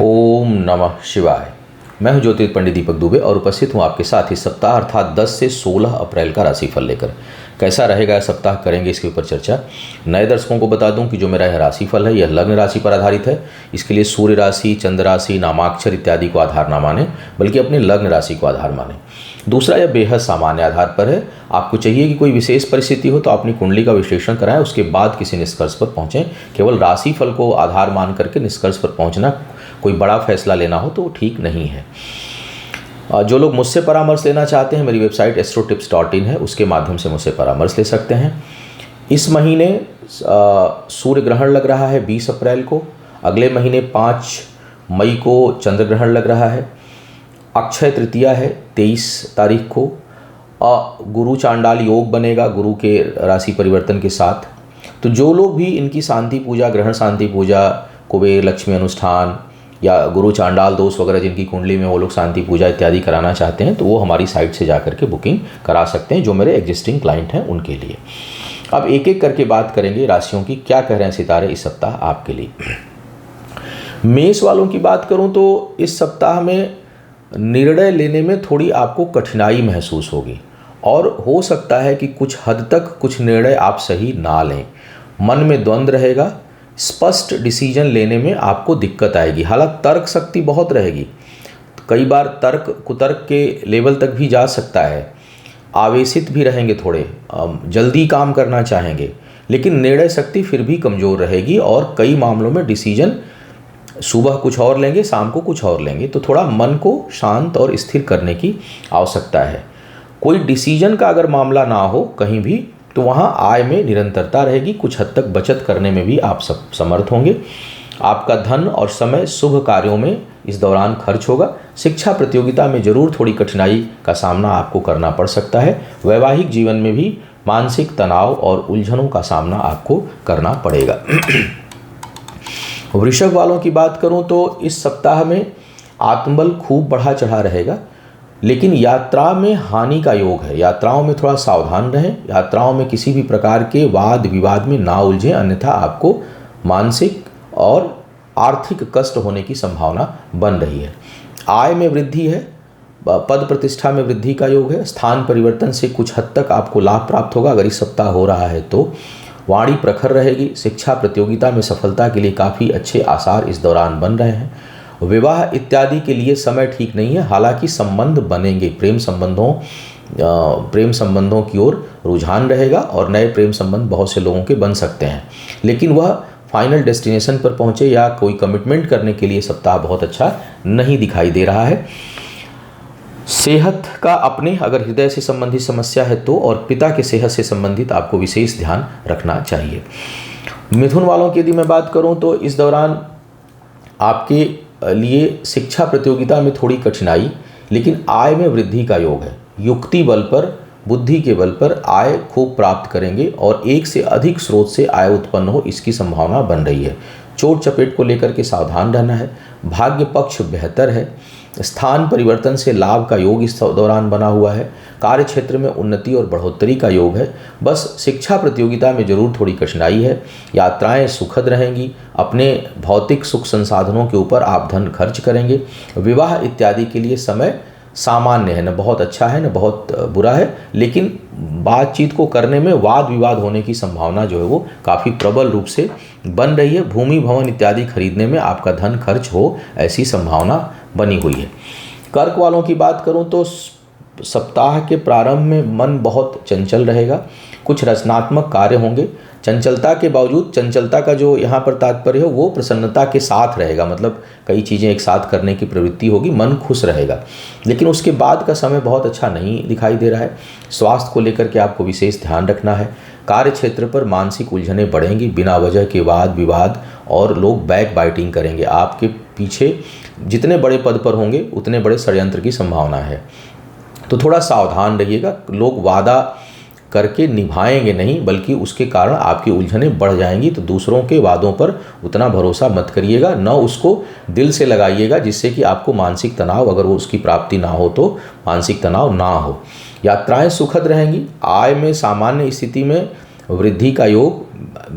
ओम नमः शिवाय। मैं हूं ज्योतिष पंडित दीपक दुबे और उपस्थित हूं आपके साथ इस सप्ताह अर्थात 10 से 16 अप्रैल का राशिफल लेकर। कैसा रहेगा यह सप्ताह, करेंगे इसके ऊपर चर्चा। नए दर्शकों को बता दूं कि जो मेरा यह राशिफल है यह लग्न राशि पर आधारित है। इसके लिए सूर्य राशि, चंद्र राशि, नामाक्षर इत्यादि को आधार ना माने, बल्कि अपने लग्न राशि को आधार माने। दूसरा, यह बेहद सामान्य आधार पर है। आपको चाहिए कि कोई विशेष परिस्थिति हो तो अपनी कुंडली का विश्लेषण कराएं, उसके बाद किसी निष्कर्ष पर पहुंचें। केवल राशिफल को आधार मान करके निष्कर्ष पर पहुंचना, कोई बड़ा फैसला लेना हो तो ठीक नहीं है। जो लोग मुझसे परामर्श लेना चाहते हैं, मेरी वेबसाइट astrotips.in है, उसके माध्यम से मुझसे परामर्श ले सकते हैं। इस महीने सूर्य ग्रहण लग रहा है 20 अप्रैल को। अगले महीने 5 मई को चंद्र ग्रहण लग रहा है। अक्षय तृतीया है 23 तारीख को। गुरु चांडाल योग बनेगा गुरु के राशि परिवर्तन के साथ। तो जो लोग भी इनकी शांति पूजा, ग्रहण शांति पूजा, कुबेर लक्ष्मी अनुष्ठान या गुरु चांडाल दोष वगैरह जिनकी कुंडली में वो लोग शांति पूजा इत्यादि कराना चाहते हैं, तो वो हमारी साइट से जाकर के बुकिंग करा सकते हैं, जो मेरे एग्जिस्टिंग क्लाइंट हैं उनके लिए। अब एक एक करके बात करेंगे राशियों की, क्या कह रहे हैं सितारे इस सप्ताह आपके लिए। मेष वालों की बात करूं तो इस सप्ताह में निर्णय लेने में थोड़ी आपको कठिनाई महसूस होगी और हो सकता है कि कुछ हद तक कुछ निर्णय आप सही ना लें। मन में द्वंद्व रहेगा, स्पष्ट डिसीजन लेने में आपको दिक्कत आएगी। हालांकि तर्क शक्ति बहुत रहेगी, कई बार तर्क कुतर्क के लेवल तक भी जा सकता है। आवेशित भी रहेंगे, थोड़े जल्दी काम करना चाहेंगे, लेकिन निर्णय शक्ति फिर भी कमज़ोर रहेगी और कई मामलों में डिसीजन सुबह कुछ और लेंगे, शाम को कुछ और लेंगे। तो थोड़ा मन को शांत और स्थिर करने की आवश्यकता है। कोई डिसीजन का अगर मामला ना हो कहीं भी, तो वहाँ आय में निरंतरता रहेगी, कुछ हद तक बचत करने में भी आप सब समर्थ होंगे। आपका धन और समय शुभ कार्यों में इस दौरान खर्च होगा। शिक्षा प्रतियोगिता में जरूर थोड़ी कठिनाई का सामना आपको करना पड़ सकता है। वैवाहिक जीवन में भी मानसिक तनाव और उलझनों का सामना आपको करना पड़ेगा। वृषभ वालों की बात करूं तो इस सप्ताह में आत्मबल खूब बढ़ा चढ़ा रहेगा, लेकिन यात्रा में हानि का योग है। यात्राओं में थोड़ा सावधान रहें। यात्राओं में किसी भी प्रकार के वाद विवाद में ना उलझें, अन्यथा आपको मानसिक और आर्थिक कष्ट होने की संभावना बन रही है। आय में वृद्धि है, पद प्रतिष्ठा में वृद्धि का योग है। स्थान परिवर्तन से कुछ हद तक आपको लाभ प्राप्त होगा अगर इस सप्ताह हो रहा है तो। वाणी प्रखर रहेगी। शिक्षा प्रतियोगिता में सफलता के लिए काफ़ी अच्छे आसार इस दौरान बन रहे हैं। विवाह इत्यादि के लिए समय ठीक नहीं है, हालांकि संबंध बनेंगे। प्रेम संबंधों की ओर रुझान रहेगा और नए प्रेम संबंध बहुत से लोगों के बन सकते हैं, लेकिन वह फाइनल डेस्टिनेशन पर पहुंचे या कोई कमिटमेंट करने के लिए सप्ताह बहुत अच्छा नहीं दिखाई दे रहा है। सेहत का अपने अगर हृदय से संबंधित समस्या है तो, और पिता के सेहत से संबंधित आपको विशेष ध्यान रखना चाहिए। मिथुन वालों की यदि मैं बात करूं तो इस दौरान आपके लिए शिक्षा प्रतियोगिता में थोड़ी कठिनाई, लेकिन आय में वृद्धि का योग है। युक्ति बल पर, बुद्धि के बल पर आय खूब प्राप्त करेंगे और एक से अधिक स्रोत से आय उत्पन्न हो, इसकी संभावना बन रही है। चोट चपेट को लेकर के सावधान रहना है। भाग्य पक्ष बेहतर है। स्थान परिवर्तन से लाभ का योग इस दौरान बना हुआ है। कार्य क्षेत्र में उन्नति और बढ़ोतरी का योग है। बस शिक्षा प्रतियोगिता में जरूर थोड़ी कठिनाई है। यात्राएं सुखद रहेंगी। अपने भौतिक सुख संसाधनों के ऊपर आप धन खर्च करेंगे। विवाह इत्यादि के लिए समय सामान्य है, न बहुत अच्छा है न बहुत बुरा है, लेकिन बातचीत को करने में वाद विवाद होने की संभावना जो है वो काफ़ी प्रबल रूप से बन रही है। भूमि भवन इत्यादि खरीदने में आपका धन खर्च हो, ऐसी संभावना बनी हुई है। कर्क वालों की बात करूं तो सप्ताह के प्रारंभ में मन बहुत चंचल रहेगा। कुछ रचनात्मक कार्य होंगे। चंचलता के बावजूद, चंचलता का जो यहाँ पर तात्पर्य है वो प्रसन्नता के साथ रहेगा, मतलब कई चीज़ें एक साथ करने की प्रवृत्ति होगी, मन खुश रहेगा। लेकिन उसके बाद का समय बहुत अच्छा नहीं दिखाई दे रहा है। स्वास्थ्य को लेकर के आपको विशेष ध्यान रखना है। कार्य क्षेत्र पर मानसिक उलझनें बढ़ेंगी, बिना वजह के वाद विवाद, और लोग बैक बाइटिंग करेंगे। आपके पीछे जितने बड़े पद पर होंगे उतने बड़े षड्यंत्र की संभावना है, तो थोड़ा सावधान रहिएगा। लोग वादा करके निभाएंगे नहीं, बल्कि उसके कारण आपकी उलझनें बढ़ जाएंगी। तो दूसरों के वादों पर उतना भरोसा मत करिएगा, न उसको दिल से लगाइएगा, जिससे कि आपको मानसिक तनाव, अगर वो उसकी प्राप्ति ना हो तो मानसिक तनाव ना हो। यात्राएं सुखद रहेंगी। आय में सामान्य स्थिति में वृद्धि का योग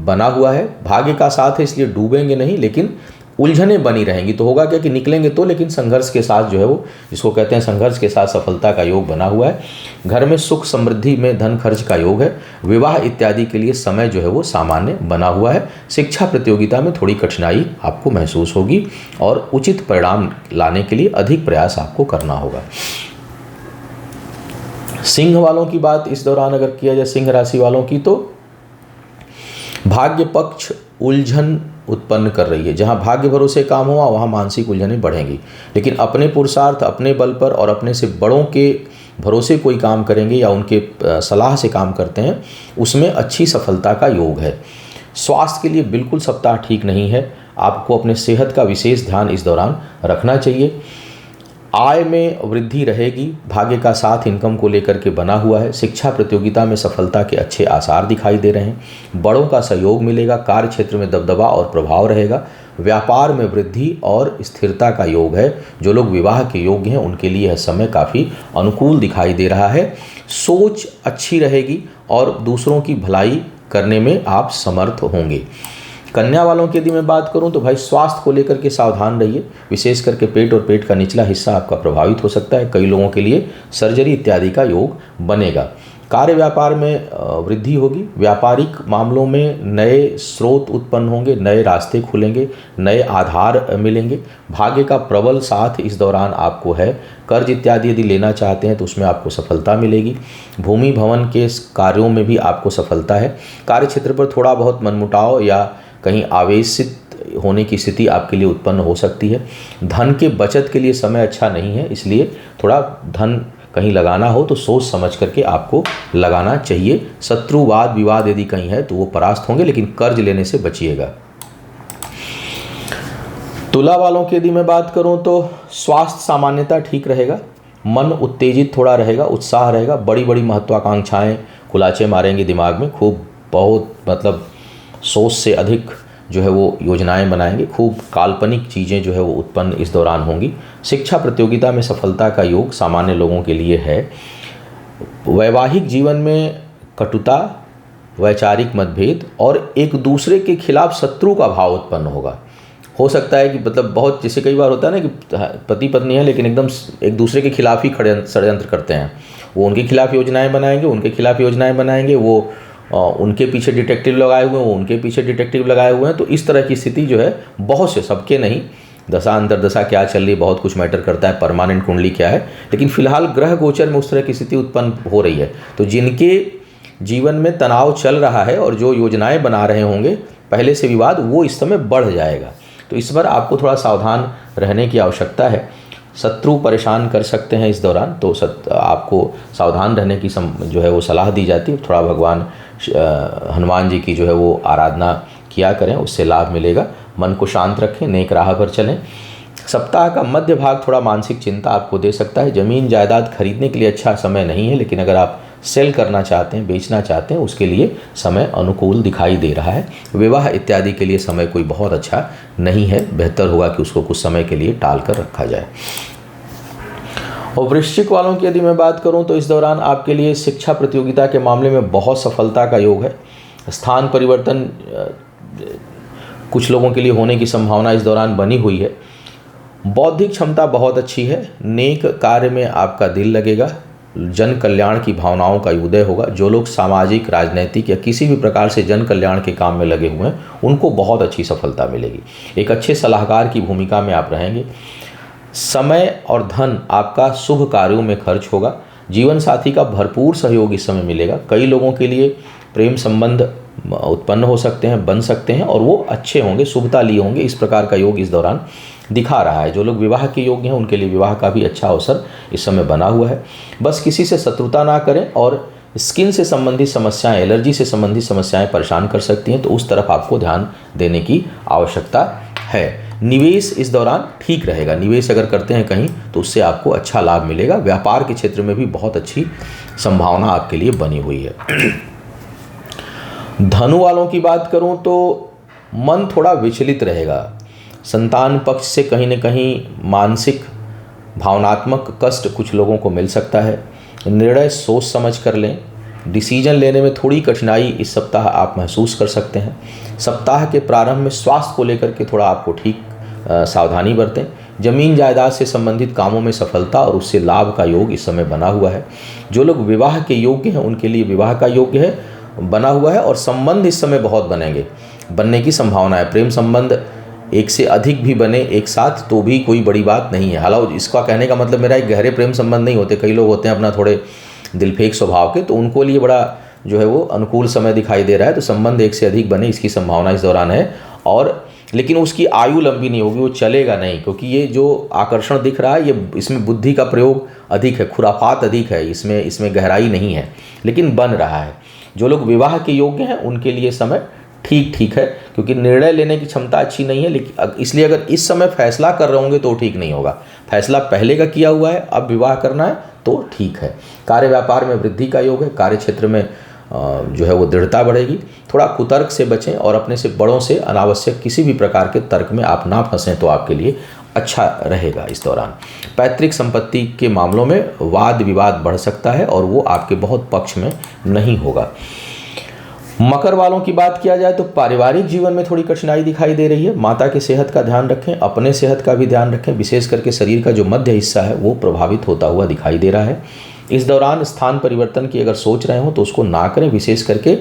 बना हुआ है। भाग्य का साथ है, इसलिए डूबेंगे नहीं, लेकिन उलझनें बनी रहेंगी। तो होगा क्या कि निकलेंगे तो, लेकिन संघर्ष के साथ जो है वो, जिसको कहते हैं संघर्ष के साथ सफलता का योग बना हुआ है। घर में सुख समृद्धि में धन खर्च का योग है। विवाह इत्यादि के लिए समय जो है वो सामान्य बना हुआ है। शिक्षा प्रतियोगिता में थोड़ी कठिनाई आपको महसूस होगी और उचित परिणाम लाने के लिए अधिक प्रयास आपको करना होगा। सिंह वालों की बात इस दौरान अगर किया जाए, सिंह राशि वालों की, तो भाग्य पक्ष उलझन उत्पन्न कर रही है। जहां भाग्य भरोसे काम हुआ वहां मानसिक उलझनें बढ़ेंगी, लेकिन अपने पुरुषार्थ, अपने बल पर और अपने से बड़ों के भरोसे कोई काम करेंगे या उनके सलाह से काम करते हैं, उसमें अच्छी सफलता का योग है। स्वास्थ्य के लिए बिल्कुल सप्ताह ठीक नहीं है। आपको अपने सेहत का विशेष ध्यान इस दौरान रखना चाहिए। आय में वृद्धि रहेगी। भाग्य का साथ इनकम को लेकर के बना हुआ है। शिक्षा प्रतियोगिता में सफलता के अच्छे आसार दिखाई दे रहे हैं। बड़ों का सहयोग मिलेगा। कार्य क्षेत्र में दबदबा और प्रभाव रहेगा। व्यापार में वृद्धि और स्थिरता का योग है। जो लोग विवाह के योग्य हैं उनके लिए यह समय काफ़ी अनुकूल दिखाई दे रहा है। सोच अच्छी रहेगी और दूसरों की भलाई करने में आप समर्थ होंगे। कन्या वालों की यदि मैं बात करूं तो भाई स्वास्थ्य को लेकर के सावधान रहिए। विशेष करके पेट और पेट का निचला हिस्सा आपका प्रभावित हो सकता है। कई लोगों के लिए सर्जरी इत्यादि का योग बनेगा। कार्य व्यापार में वृद्धि होगी। व्यापारिक मामलों में नए स्रोत उत्पन्न होंगे, नए रास्ते खुलेंगे, नए आधार मिलेंगे। भाग्य का प्रबल साथ इस दौरान आपको है। कर्ज इत्यादि यदि लेना चाहते हैं तो उसमें आपको सफलता मिलेगी। भूमि भवन के कार्यों में भी आपको सफलता है। कार्य क्षेत्र पर थोड़ा बहुत मनमुटाव या कहीं आवेशित होने की स्थिति आपके लिए उत्पन्न हो सकती है। धन के बचत के लिए समय अच्छा नहीं है, इसलिए थोड़ा धन कहीं लगाना हो तो सोच समझ करके आपको लगाना चाहिए। शत्रुवाद विवाद यदि कहीं है तो वो परास्त होंगे, लेकिन कर्ज लेने से बचिएगा। तुला वालों की यदि मैं बात करूं तो स्वास्थ्य सामान्यता ठीक रहेगा। मन उत्तेजित थोड़ा रहेगा, उत्साह रहेगा। बड़ी बड़ी महत्वाकांक्षाएं खुलाचे मारेंगे दिमाग में। खूब बहुत मतलब सोच से अधिक जो है वो योजनाएं बनाएंगे। खूब काल्पनिक चीज़ें जो है वो उत्पन्न इस दौरान होंगी। शिक्षा प्रतियोगिता में सफलता का योग सामान्य लोगों के लिए है। वैवाहिक जीवन में कटुता, वैचारिक मतभेद और एक दूसरे के खिलाफ शत्रु का भाव उत्पन्न होगा। हो सकता है कि मतलब बहुत, जैसे कई बार होता है ना कि पति पत्नी है लेकिन एकदम एक दूसरे के खिलाफ ही षड्यंत्र करते हैं। वो उनके खिलाफ योजनाएं बनाएंगे, उनके खिलाफ योजनाएं बनाएंगे। वो उनके पीछे डिटेक्टिव लगाए हुए हैं, वो उनके पीछे डिटेक्टिव लगाए हुए हैं। तो इस तरह की स्थिति जो है बहुत से, सबके नहीं, दशा अंतर्दशा क्या चल रही है बहुत कुछ मैटर करता है, परमानेंट कुंडली क्या है, लेकिन फिलहाल ग्रह गोचर में उस तरह की स्थिति उत्पन्न हो रही है। तो जिनके जीवन में तनाव चल रहा है और जो योजनाएं बना रहे होंगे पहले से विवाद, वो इस समय बढ़ जाएगा। तो इस पर आपको थोड़ा सावधान रहने की आवश्यकता है। शत्रु परेशान कर सकते हैं इस दौरान, तो आपको सावधान रहने की जो है वो सलाह दी जाती है। थोड़ा भगवान हनुमान जी की जो है वो आराधना किया करें, उससे लाभ मिलेगा। मन को शांत रखें, नेक राह पर चलें। सप्ताह का मध्य भाग थोड़ा मानसिक चिंता आपको दे सकता है। ज़मीन जायदाद खरीदने के लिए अच्छा समय नहीं है, लेकिन अगर आप सेल करना चाहते हैं, बेचना चाहते हैं, उसके लिए समय अनुकूल दिखाई दे रहा है। विवाह इत्यादि के लिए समय कोई बहुत अच्छा नहीं है। बेहतर होगा कि उसको कुछ समय के लिए टाल कर रखा जाए। और वृश्चिक वालों की यदि मैं बात करूं तो इस दौरान आपके लिए शिक्षा प्रतियोगिता के मामले में बहुत सफलता का योग है। स्थान परिवर्तन कुछ लोगों के लिए होने की संभावना इस दौरान बनी हुई है। बौद्धिक क्षमता बहुत अच्छी है। नेक कार्य में आपका दिल लगेगा। जन कल्याण की भावनाओं का उदय होगा। जो लोग सामाजिक, राजनैतिक या किसी भी प्रकार से जन कल्याण के काम में लगे हुए हैं उनको बहुत अच्छी सफलता मिलेगी। एक अच्छे सलाहकार की भूमिका में आप रहेंगे। समय और धन आपका शुभ कार्यों में खर्च होगा। जीवन साथी का भरपूर सहयोग इस समय मिलेगा। कई लोगों के लिए प्रेम संबंध उत्पन्न हो सकते हैं, बन सकते हैं और वो अच्छे होंगे, शुभता लिए होंगे। इस प्रकार का योग इस दौरान दिखा रहा है। जो लोग विवाह के योग्य हैं उनके लिए विवाह का भी अच्छा अवसर इस समय बना हुआ है। बस किसी से शत्रुता ना करें। और स्किन से संबंधित समस्याएं, एलर्जी से संबंधित समस्याएं परेशान कर सकती हैं, तो उस तरफ आपको ध्यान देने की आवश्यकता है। निवेश इस दौरान ठीक रहेगा। निवेश अगर करते हैं कहीं तो उससे आपको अच्छा लाभ मिलेगा। व्यापार के क्षेत्र में भी बहुत अच्छी संभावना आपके लिए बनी हुई है। धनु वालों की बात करूं तो मन थोड़ा विचलित रहेगा। संतान पक्ष से कहीं न कहीं मानसिक भावनात्मक कष्ट कुछ लोगों को मिल सकता है। निर्णय सोच समझ कर लें। डिसीजन लेने में थोड़ी कठिनाई इस सप्ताह आप महसूस कर सकते हैं। सप्ताह के प्रारंभ में स्वास्थ्य को लेकर के थोड़ा आपको ठीक सावधानी बरतें। जमीन जायदाद से संबंधित कामों में सफलता और उससे लाभ का योग इस समय बना हुआ है। जो लोग विवाह के योग्य हैं उनके लिए विवाह का योग्य है बना हुआ है, और संबंध इस समय बहुत बनने की संभावना है। प्रेम संबंध एक से अधिक भी बने एक साथ तो भी कोई बड़ी बात नहीं है। हालांकि इसका कहने का मतलब मेरा एक गहरे प्रेम संबंध नहीं होते, कई लोग होते हैं अपना थोड़े दिलफेक स्वभाव के, तो उनको लिए बड़ा जो है वो अनुकूल समय दिखाई दे रहा है। तो संबंध एक से अधिक बने इसकी संभावना इस दौरान है, और लेकिन उसकी आयु लंबी नहीं होगी, वो चलेगा नहीं, क्योंकि ये जो आकर्षण दिख रहा है ये इसमें बुद्धि का प्रयोग अधिक है, खुराफात अधिक है, इसमें गहराई नहीं है, लेकिन बन रहा है। जो लोग विवाह के योग्य हैं उनके लिए समय ठीक है, क्योंकि निर्णय लेने की क्षमता अच्छी नहीं है, लेकिन इसलिए अगर इस समय फैसला कर रहे होंगे तो ठीक नहीं होगा। फैसला पहले का किया हुआ है, अब विवाह करना है तो ठीक है। कार्य व्यापार में वृद्धि का योग है, कार्य क्षेत्र में जो है वो दृढ़ता बढ़ेगी। थोड़ा कुतर्क से बचें और अपने से बड़ों से अनावश्यक किसी भी प्रकार के तर्क में आप ना फंसें तो आपके लिए अच्छा रहेगा इस दौरान। पैतृक संपत्ति के मामलों में वाद विवाद बढ़ सकता है और वो आपके बहुत पक्ष में नहीं होगा। मकर वालों की बात किया जाए तो पारिवारिक जीवन में थोड़ी कठिनाई दिखाई दे रही है। माता की सेहत का ध्यान रखें, अपने सेहत का भी ध्यान रखें। विशेष करके शरीर का जो मध्य हिस्सा है वो प्रभावित होता हुआ दिखाई दे रहा है। इस दौरान स्थान परिवर्तन की अगर सोच रहे हो तो उसको ना करें। विशेष करके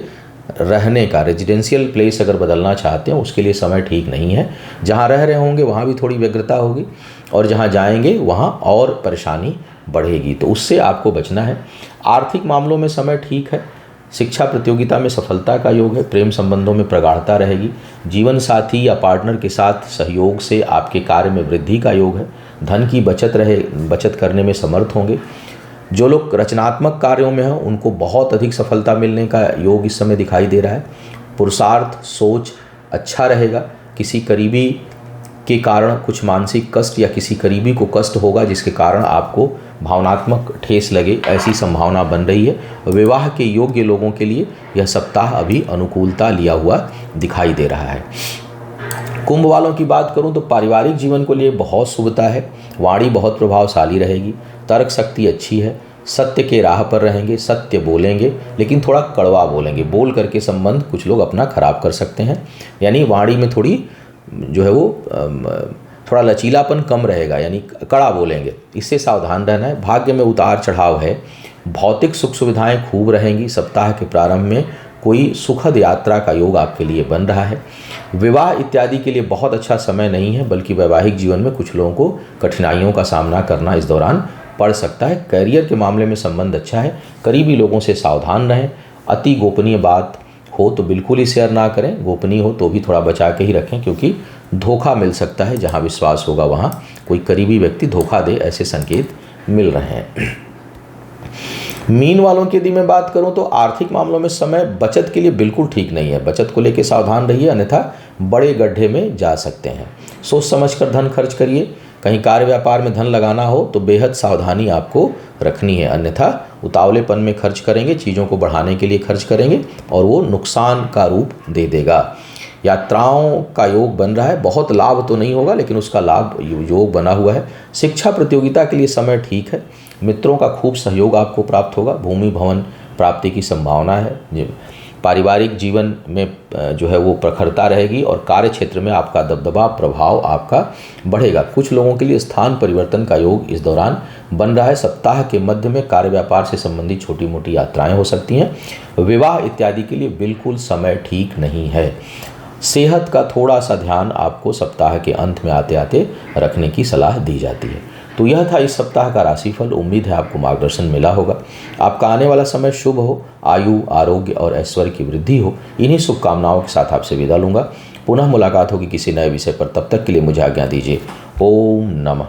रहने का रेजिडेंशियल प्लेस अगर बदलना चाहते हैं उसके लिए समय ठीक नहीं है। जहाँ रह रहे होंगे वहाँ भी थोड़ी व्यग्रता होगी, और जहाँ जाएंगे वहाँ और परेशानी बढ़ेगी, तो उससे आपको बचना है। आर्थिक मामलों में समय ठीक है। शिक्षा प्रतियोगिता में सफलता का योग है। प्रेम संबंधों में प्रगाढ़ता रहेगी। जीवन साथी या पार्टनर के साथ सहयोग से आपके कार्य में वृद्धि का योग है। धन की बचत करने में समर्थ होंगे। जो लोग रचनात्मक कार्यों में हैं उनको बहुत अधिक सफलता मिलने का योग इस समय दिखाई दे रहा है। पुरुषार्थ सोच अच्छा रहेगा। किसी करीबी के कारण कुछ मानसिक कष्ट या किसी करीबी को कष्ट होगा जिसके कारण आपको भावनात्मक ठेस लगे, ऐसी संभावना बन रही है। विवाह के योग्य लोगों के लिए यह सप्ताह अभी अनुकूलता लिया हुआ दिखाई दे रहा है। कुंभ वालों की बात करूं तो पारिवारिक जीवन को लिए बहुत शुभता है। वाणी बहुत प्रभावशाली रहेगी। तर्क शक्ति अच्छी है। सत्य के राह पर रहेंगे, सत्य बोलेंगे, लेकिन थोड़ा कड़वा बोलेंगे। बोल करके संबंध कुछ लोग अपना खराब कर सकते हैं, यानी वाणी में थोड़ी जो है वो थोड़ा लचीलापन कम रहेगा, यानी कड़ा बोलेंगे, इससे सावधान रहना है। भाग्य में उतार चढ़ाव है। भौतिक सुख सुविधाएं खूब रहेंगी। सप्ताह के प्रारंभ में कोई सुखद यात्रा का योग आपके लिए बन रहा है। विवाह इत्यादि के लिए बहुत अच्छा समय नहीं है, बल्कि वैवाहिक जीवन में कुछ लोगों को कठिनाइयों का सामना करना इस दौरान पड़ सकता है। करियर के मामले में संबंध अच्छा है। करीबी लोगों से सावधान रहें। अति गोपनीय बात हो तो बिल्कुल ही शेयर ना करें। गोपनीय हो तो भी थोड़ा बचा के ही रखें, क्योंकि धोखा मिल सकता है। जहां विश्वास होगा वहां कोई करीबी व्यक्ति धोखा दे, ऐसे संकेत मिल रहे हैं। मीन वालों की यदि मैं बात करूं तो आर्थिक मामलों में समय बचत के लिए बिल्कुल ठीक नहीं है। बचत को लेकर सावधान रहिए, अन्यथा बड़े गड्ढे में जा सकते हैं। सोच समझकर धन खर्च करिए। कहीं कार्य व्यापार में धन लगाना हो तो बेहद सावधानी आपको रखनी है, अन्यथा उतावलेपन में खर्च करेंगे, चीज़ों को बढ़ाने के लिए खर्च करेंगे और वो नुकसान का रूप दे देगा। यात्राओं का योग बन रहा है। बहुत लाभ तो नहीं होगा, लेकिन उसका लाभ योग बना हुआ है। शिक्षा प्रतियोगिता के लिए समय ठीक है। मित्रों का खूब सहयोग आपको प्राप्त होगा। भूमि भवन प्राप्ति की संभावना है। पारिवारिक जीवन में जो है वो प्रखरता रहेगी और कार्य क्षेत्र में आपका दबदबा प्रभाव आपका बढ़ेगा। कुछ लोगों के लिए स्थान परिवर्तन का योग इस दौरान बन रहा है। सप्ताह के मध्य में कार्य व्यापार से संबंधित छोटी मोटी यात्राएं हो सकती हैं। विवाह इत्यादि के लिए बिल्कुल समय ठीक नहीं है। सेहत का थोड़ा सा ध्यान आपको सप्ताह के अंत में आते आते रखने की सलाह दी जाती है। तो यह था इस सप्ताह का राशिफल। उम्मीद है आपको मार्गदर्शन मिला होगा। आपका आने वाला समय शुभ हो, आयु आरोग्य और ऐश्वर्य की वृद्धि हो। इन्हीं शुभकामनाओं के साथ आपसे विदा लूँगा। पुनः मुलाकात होगी किसी नए विषय पर। तब तक के लिए मुझे आज्ञा दीजिए। ओम नमः